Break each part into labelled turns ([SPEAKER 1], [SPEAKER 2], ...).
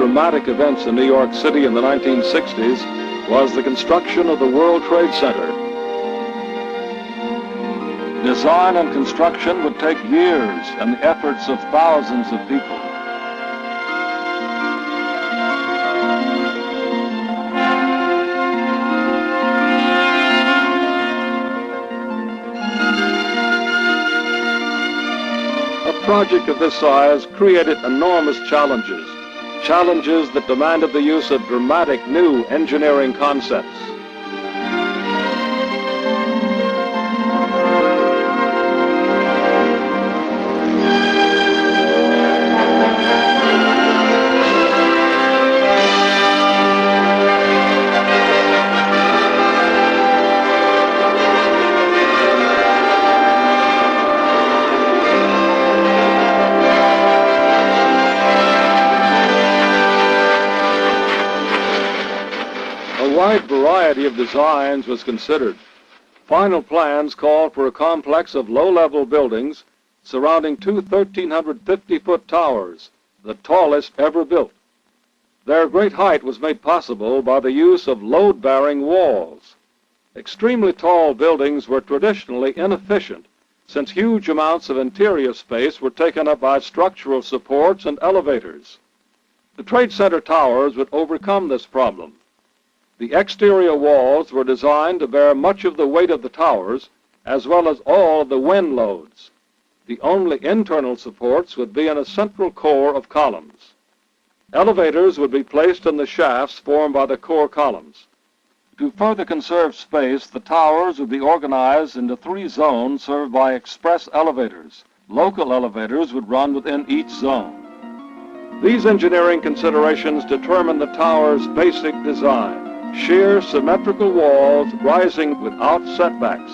[SPEAKER 1] dramatic events in New York City in the 1960s was the construction of the World Trade Center. Design and construction would take years and the efforts of thousands of people. A project of this size created enormous challenges, challenges that demanded the use of dramatic new engineering concepts. A wide variety of designs was considered. Final plans called for a complex of low-level buildings surrounding two 1,350-foot towers, the tallest ever built. Their great height was made possible by the use of load-bearing walls. Extremely tall buildings were traditionally inefficient, since huge amounts of interior space were taken up by structural supports and elevators. The Trade Center towers would overcome this problem. The exterior walls were designed to bear much of the weight of the towers, as well as all of the wind loads. The only internal supports would be in a central core of columns. Elevators would be placed in the shafts formed by the core columns. To further conserve space, the towers would be organized into 3 zones served by express elevators. Local elevators would run within each zone. These engineering considerations determine the tower's basic design: sheer symmetrical walls rising without setbacks.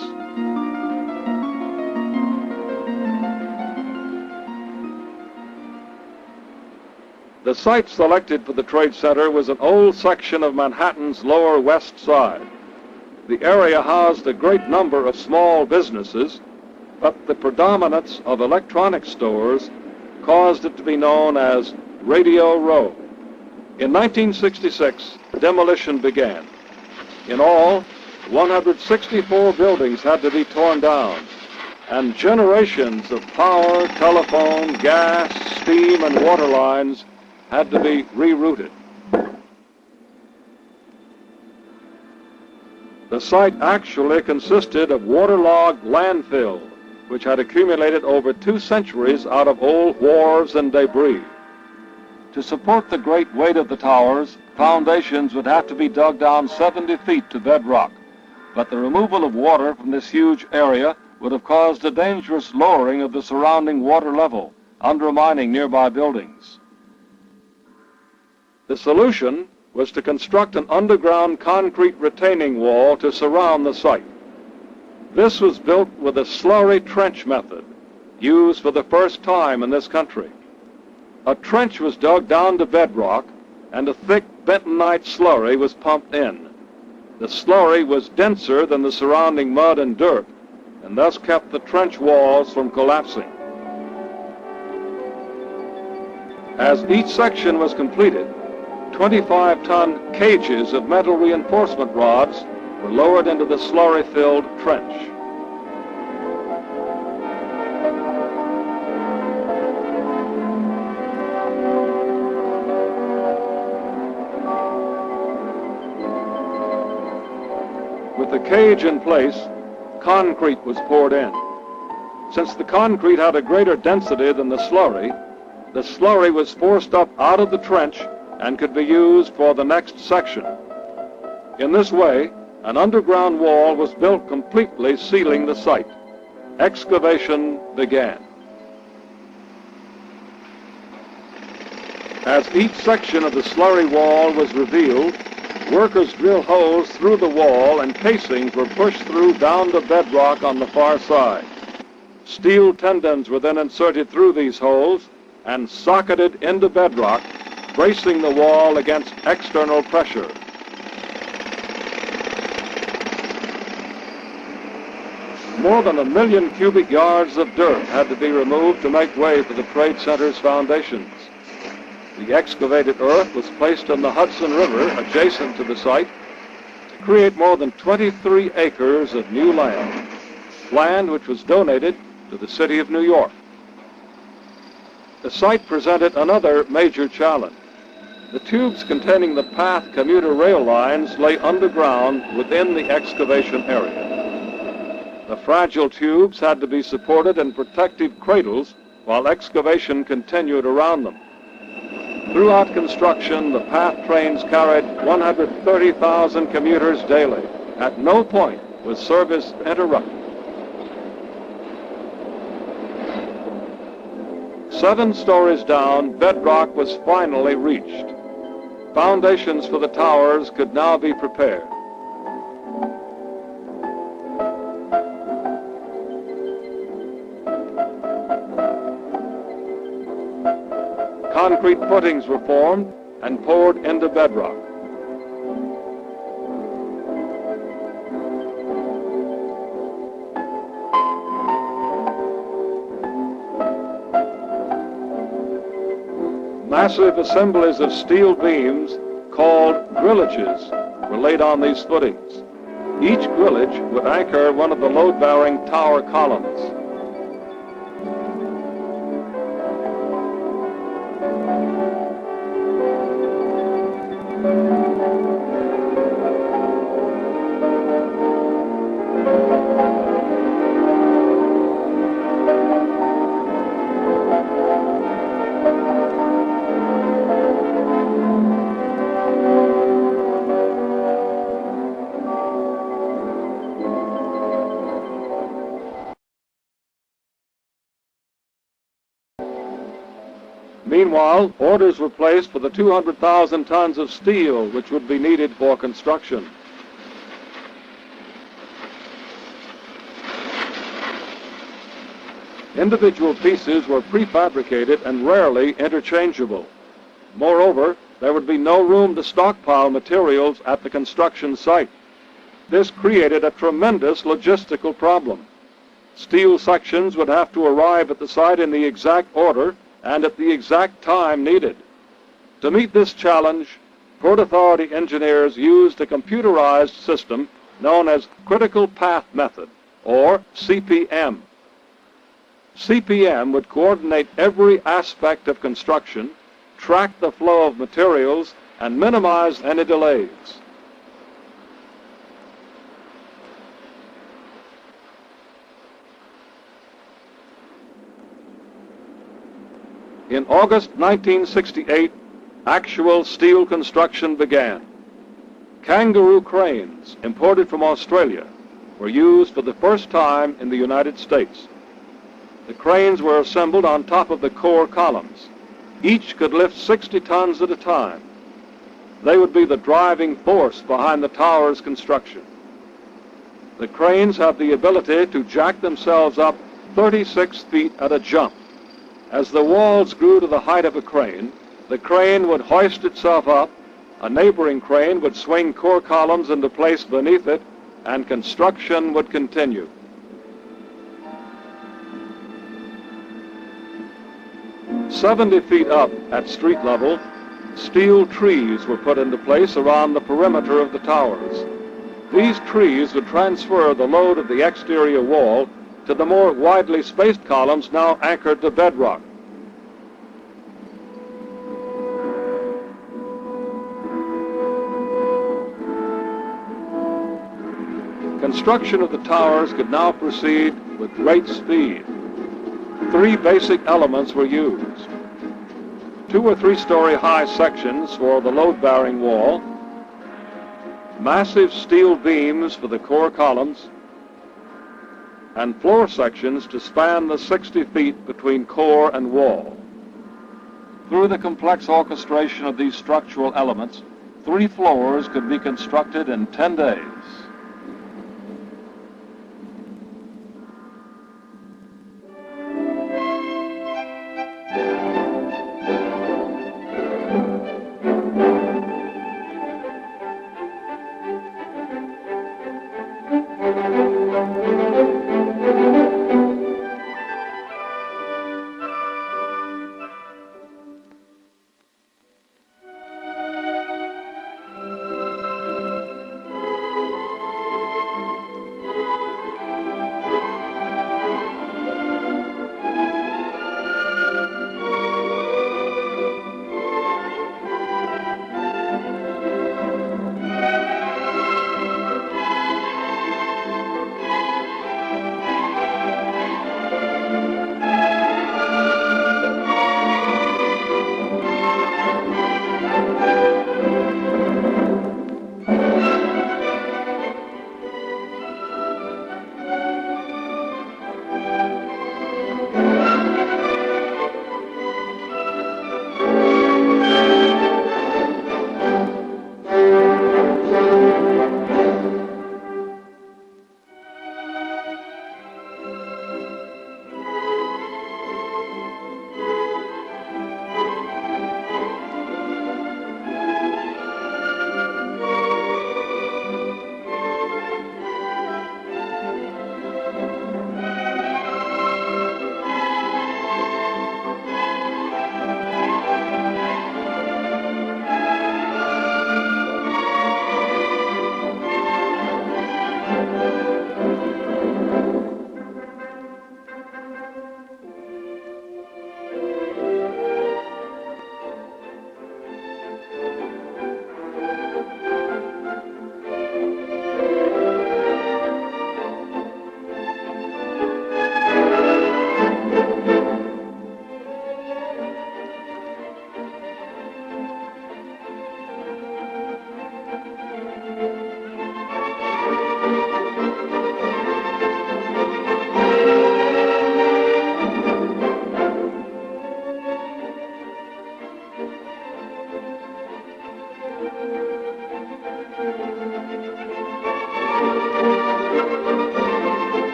[SPEAKER 1] The site selected for the Trade Center was an old section of Manhattan's Lower West Side. The area housed a great number of small businesses, but the predominance of electronic stores caused it to be known as Radio Row. In 1966, demolition began. In all, 164 buildings had to be torn down, and generations of power, telephone, gas, steam, and water lines had to be rerouted. The site actually consisted of waterlogged landfill, which had accumulated over 2 centuries out of old wharves and debris. To support the great weight of the towers, foundations would have to be dug down 70 feet to bedrock, but the removal of water from this huge area would have caused a dangerous lowering of the surrounding water level, undermining nearby buildings. The solution was to construct an underground concrete retaining wall to surround the site. This was built with a slurry trench method, used for the first time in this country. A trench was dug down to bedrock, and a thick bentonite slurry was pumped in. The slurry was denser than the surrounding mud and dirt, and thus kept the trench walls from collapsing. As each section was completed, 25-ton cages of metal reinforcement rods were lowered into the slurry-filled trench. With the cage in place, concrete was poured in. Since the concrete had a greater density than the slurry was forced up out of the trench and could be used for the next section. In this way, an underground wall was built completely sealing the site. Excavation began. As each section of the slurry wall was revealed, workers drilled holes through the wall and casings were pushed through down to bedrock on the far side. Steel tendons were then inserted through these holes and socketed into bedrock, bracing the wall against external pressure. More than 1 million cubic yards of dirt had to be removed to make way for the Trade Center's foundations. The excavated earth was placed in the Hudson River adjacent to the site to create more than 23 acres of new land which was donated to the city of New York. The site presented another major challenge. The tubes containing the PATH commuter rail lines lay underground within the excavation area. The fragile tubes had to be supported in protective cradles while excavation continued around them. Throughout construction, the PATH trains carried 130,000 commuters daily. At no point was service interrupted. 7 stories down, bedrock was finally reached. Foundations for the towers could now be prepared. Concrete footings were formed and poured into bedrock. Massive assemblies of steel beams called grillages were laid on these footings. Each grillage would anchor one of the load-bearing tower columns. Meanwhile, orders were placed for the 200,000 tons of steel which would be needed for construction. Individual pieces were prefabricated and rarely interchangeable. Moreover, there would be no room to stockpile materials at the construction site. This created a tremendous logistical problem. Steel sections would have to arrive at the site in the exact order and at the exact time needed. To meet this challenge, Port Authority engineers used a computerized system known as Critical Path Method, or CPM. CPM would coordinate every aspect of construction, track the flow of materials, and minimize any delays. In August 1968, actual steel construction began. Kangaroo cranes, imported from Australia, were used for the first time in the United States. The cranes were assembled on top of the core columns. Each could lift 60 tons at a time. They would be the driving force behind the tower's construction. The cranes have the ability to jack themselves up 36 feet at a jump. As the walls grew to the height of a crane, the crane would hoist itself up, a neighboring crane would swing core columns into place beneath it, and construction would continue. "70 feet up at street level, steel trees were put into place around the perimeter of the towers. These trees would transfer the load of the exterior wall to the more widely spaced columns now anchored to bedrock. Construction of the towers could now proceed with great speed. 3 basic elements were used: 2 or 3 story high sections for the load-bearing wall, massive steel beams for the core columns, and floor sections to span the 60 feet between core and wall. Through the complex orchestration of these structural elements, 3 floors could be constructed in 10 days.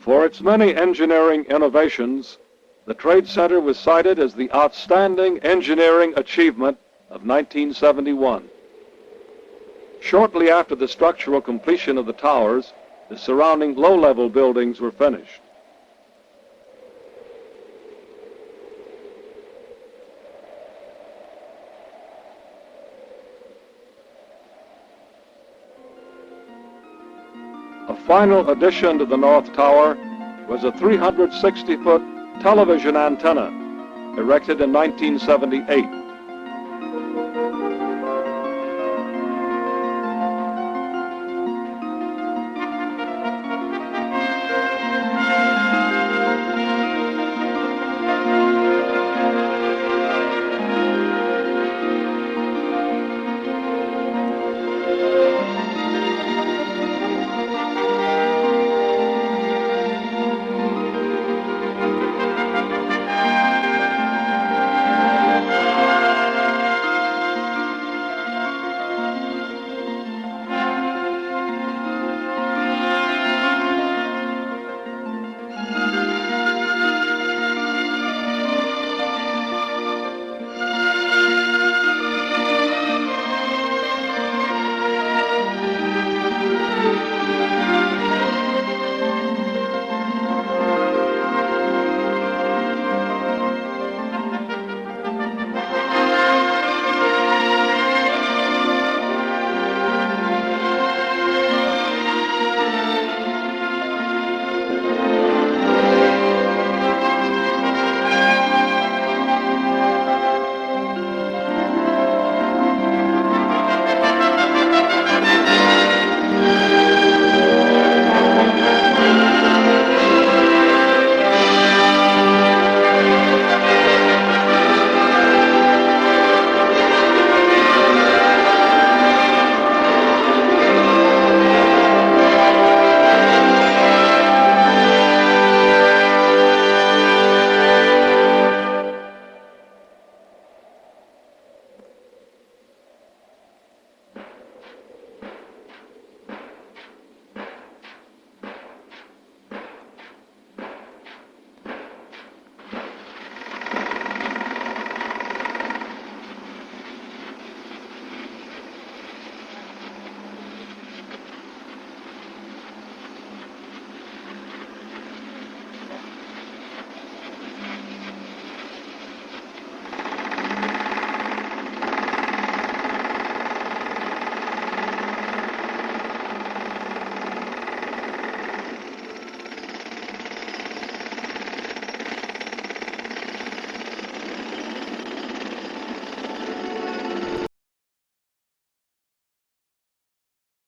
[SPEAKER 1] For its many engineering innovations, the Trade Center was cited as the outstanding engineering achievement of 1971. Shortly after the structural completion of the towers, the surrounding low-level buildings were finished. A final addition to the North Tower was a 360-foot television antenna erected in 1978.